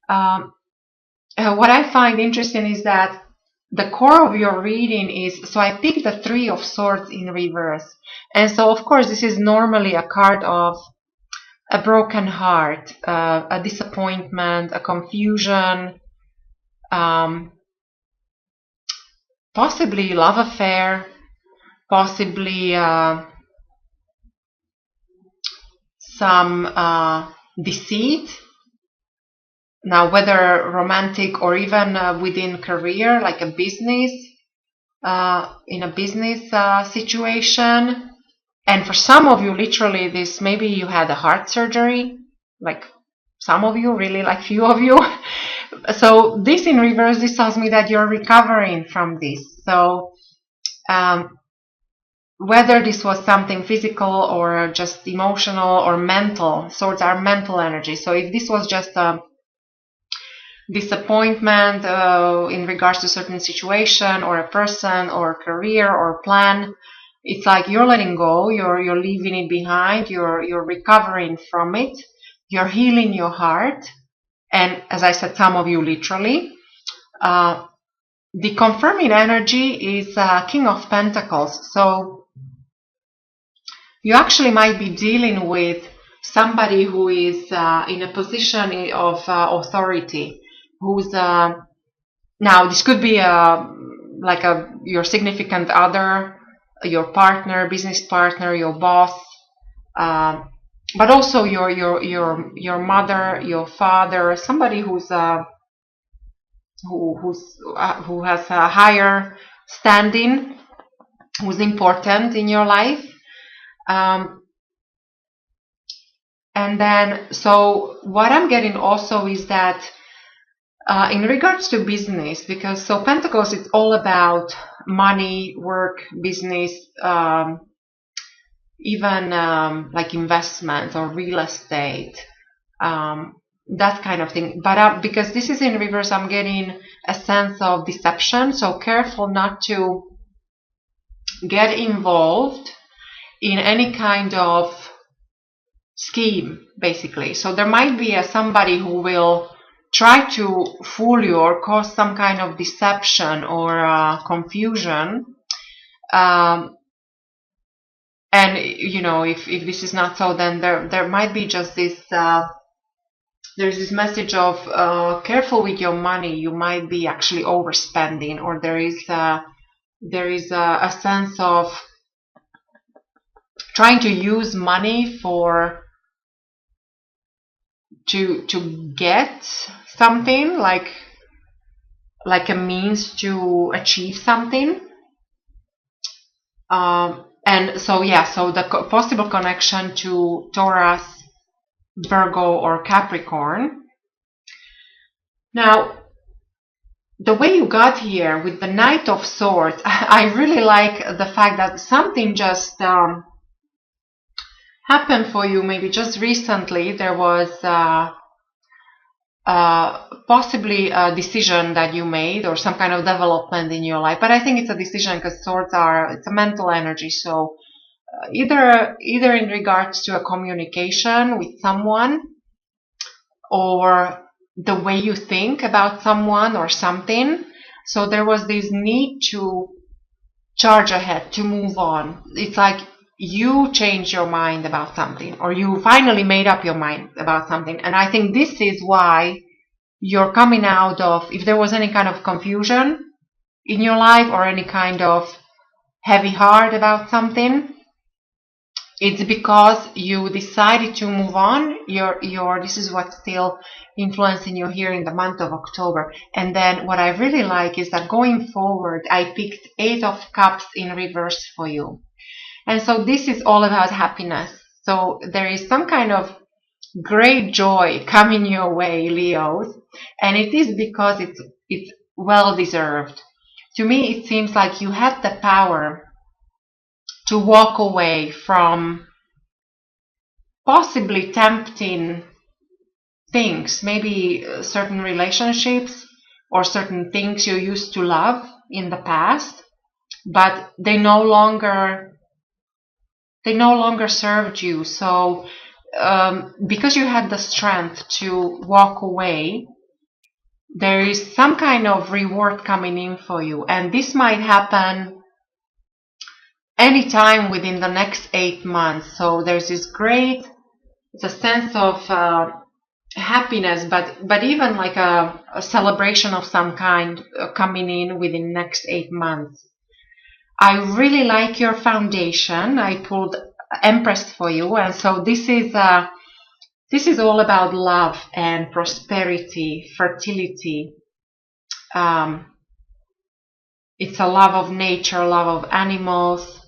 Um, what I find interesting is that the core of your reading is, so I picked the Three of Swords in reverse. And so, of course, this is normally a card of a broken heart, a disappointment, a confusion, um, possibly love affair, possibly some deceit. Now, whether romantic or even within career, like a business, in a business situation. And for some of you, literally, this maybe you had a heart surgery, like some of you, really, like few of you. So this in reverse, this tells me that you're recovering from this. So whether this was something physical or just emotional or mental, swords are mental energy. So if this was just a disappointment in regards to certain situation or a person or career or plan, it's like you're letting go, you're leaving it behind, you're recovering from it, you're healing your heart. And as I said, some of you literally. The confirming energy is King of Pentacles. So you actually might be dealing with somebody who is in a position of authority, who's now this could be like your significant other, your partner, business partner, your boss, but also your mother, your father, somebody who has a higher standing, who's important in your life. And then, so what I'm getting also is that in regards to business, because so Pentacles, it's all about money, work, business, even like investment or real estate, that kind of thing. But because this is in reverse, I'm getting a sense of deception. So careful not to get involved in any kind of scheme, basically. So there might be somebody who will try to fool you or cause some kind of deception or confusion. And you know, if this is not so, then there might be just this there's this message of careful with your money. You might be actually overspending, or there is a sense of trying to use money to get something, like a means to achieve something. And so yeah, so the possible connection to Taurus, Virgo, or Capricorn. Now, the way you got here with the Knight of Swords, I really like the fact that something just happened for you. Maybe just recently there was possibly a decision that you made or some kind of development in your life. But I think it's a decision because swords it's a mental energy. So either in regards to a communication with someone, or the way you think about someone or something. So there was this need to charge ahead, to move on. It's like you changed your mind about something, or you finally made up your mind about something. And I think this is why you're coming out of, if there was any kind of confusion in your life or any kind of heavy heart about something, it's because you decided to move on. This is what's still influencing you here in the month of October. And then what I really like is that going forward, I picked 8 of Cups in reverse for you. And so this is all about happiness. So there is some kind of great joy coming your way, Leos. And it is because it's well deserved. To me, it seems like you had the power to walk away from possibly tempting things, maybe certain relationships or certain things you used to love in the past, but they no longer served you. So because you had the strength to walk away, there is some kind of reward coming in for you, and this might happen anytime within the next 8 months. So there's this great, it's a sense of happiness, but even like a celebration of some kind coming in within next 8 months. I really like your foundation. I pulled Empress for you, and so this is all about love and prosperity, fertility. It's a love of nature, love of animals.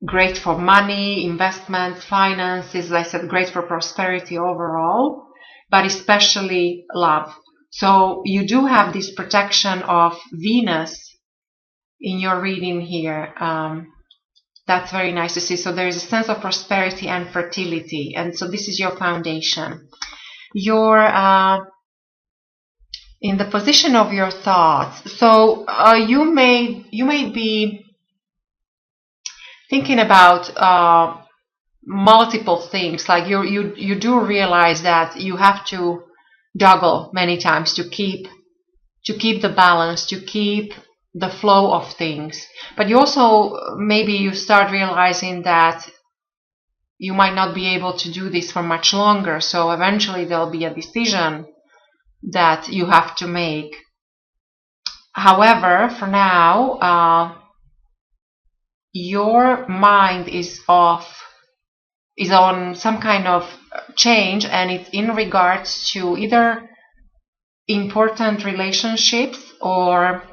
Great for money, investments, finances, as I said, great for prosperity overall, but especially love. So you do have this protection of Venus in your reading here. That's very nice to see. So there is a sense of prosperity and fertility, and so this is your foundation. You're in the position of your thoughts. So you may be thinking about multiple things. Like you do realize that you have to juggle many times to keep the balance, to keep the flow of things. But you also, maybe you start realizing that you might not be able to do this for much longer. So eventually there'll be a decision that you have to make. However, for now, your mind is on some kind of change, and it's in regards to either important relationships or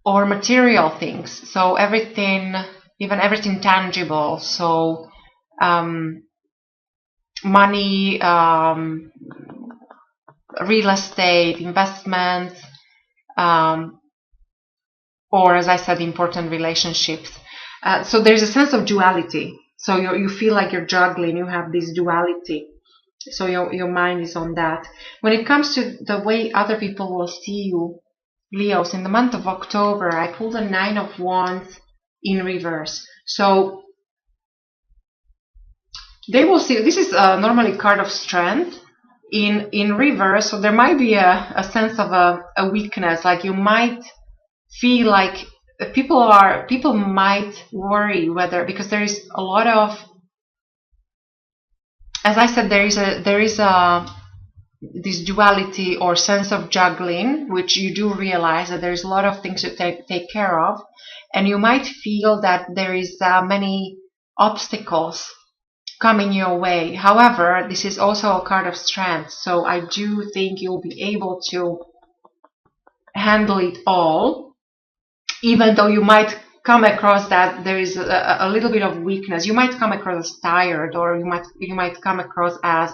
material things. So everything, even everything tangible. So money, real estate, investments, or, as I said, important relationships. So there's a sense of duality. So you feel like you're juggling, you have this duality. So your mind is on that. When it comes to the way other people will see you, Leos, in the month of October, I pulled a 9 of Wands in reverse. So they will see, this is normally a card of strength in reverse. So there might be a sense of a weakness, like you might feel like people might worry whether, because there is a lot of, as I said, there is this duality or sense of juggling, which you do realize that there's a lot of things to take care of, and you might feel that there is many obstacles coming your way. However, this is also a card of strength, so I do think you'll be able to handle it all, even though you might come across that there is a little bit of weakness. You might come across as tired, or you might come across as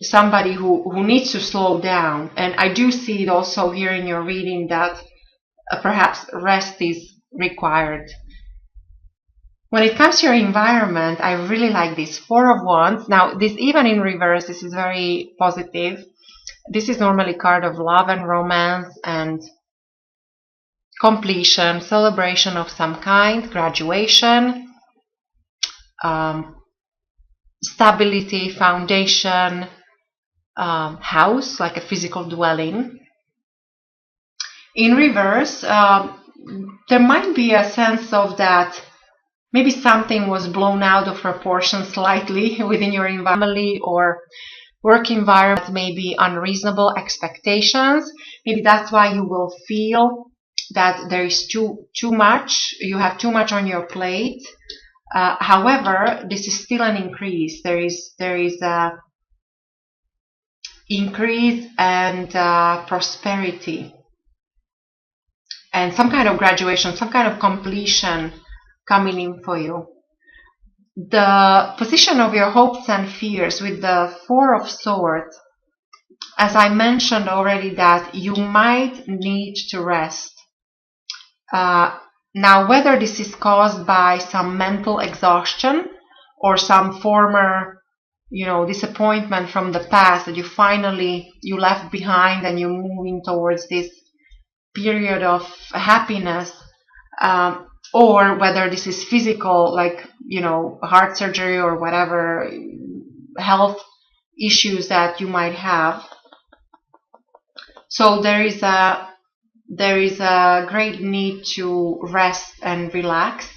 somebody who needs to slow down. And I do see it also here in your reading that perhaps rest is required. When it comes to your environment, I really like this 4 of Wands. Now, this, even in reverse, this is very positive. This is normally a card of love and romance and completion, celebration of some kind, graduation, stability, foundation, house, like a physical dwelling. In reverse, there might be a sense of that maybe something was blown out of proportion slightly within your family or work environment, maybe unreasonable expectations. Maybe that's why you will feel that there is too much, you have too much on your plate. However, this is still an increase. There is a increase and prosperity and some kind of graduation, some kind of completion coming in for you. The position of your hopes and fears with the 4 of Swords, as I mentioned already, that you might need to rest. Now, whether this is caused by some mental exhaustion or some former, disappointment from the past that you left behind and you're moving towards this period of happiness, or whether this is physical, like, heart surgery or whatever health issues that you might have. So there is a great need to rest and relax.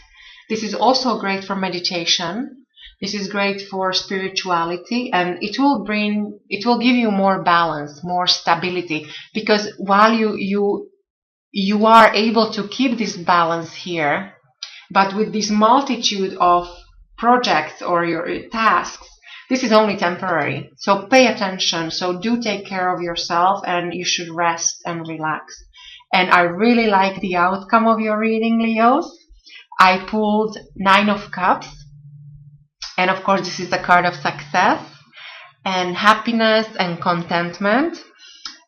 This is also great for meditation. This is great for spirituality, and it will give you more balance, more stability, because while you are able to keep this balance here, but with this multitude of projects or your tasks, this is only temporary. So pay attention. So do take care of yourself, and you should rest and relax. And I really like the outcome of your reading, Leos. I pulled 9 of Cups. And of course, this is the card of success and happiness and contentment.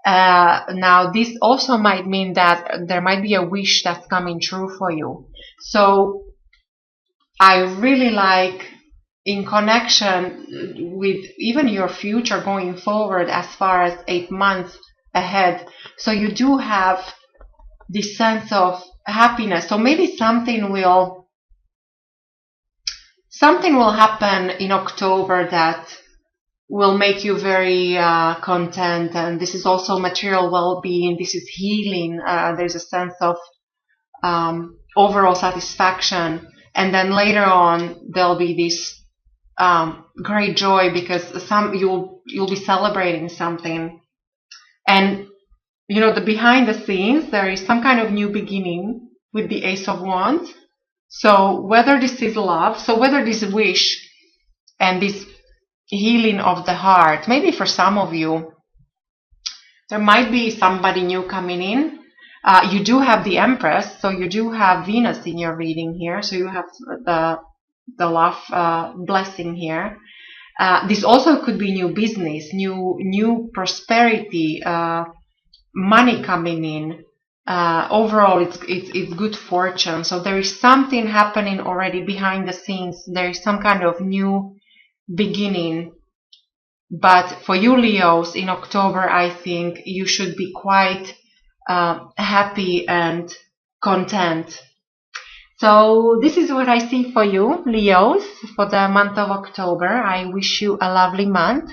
Now, this also might mean that there might be a wish that's coming true for you. So I really like, in connection with even your future going forward as far as 8 months ahead. So you do have this sense of happiness. So maybe something will happen in October that will make you very content. And this is also material well-being. This is healing. There's a sense of overall satisfaction. And then later on, there'll be this great joy, because you'll be celebrating something. And the behind the scenes, there is some kind of new beginning with the Ace of Wands. So whether this is love, so whether this wish and this healing of the heart, maybe for some of you, there might be somebody new coming in. You do have the Empress, so you do have Venus in your reading here. So you have the love blessing here. This also could be new business, new prosperity, money coming in. Overall, it's good fortune. So there is something happening already behind the scenes. There is some kind of new beginning. But for you, Leos, in October, I think you should be quite happy and content. So this is what I see for you, Leos, for the month of October. I wish you a lovely month.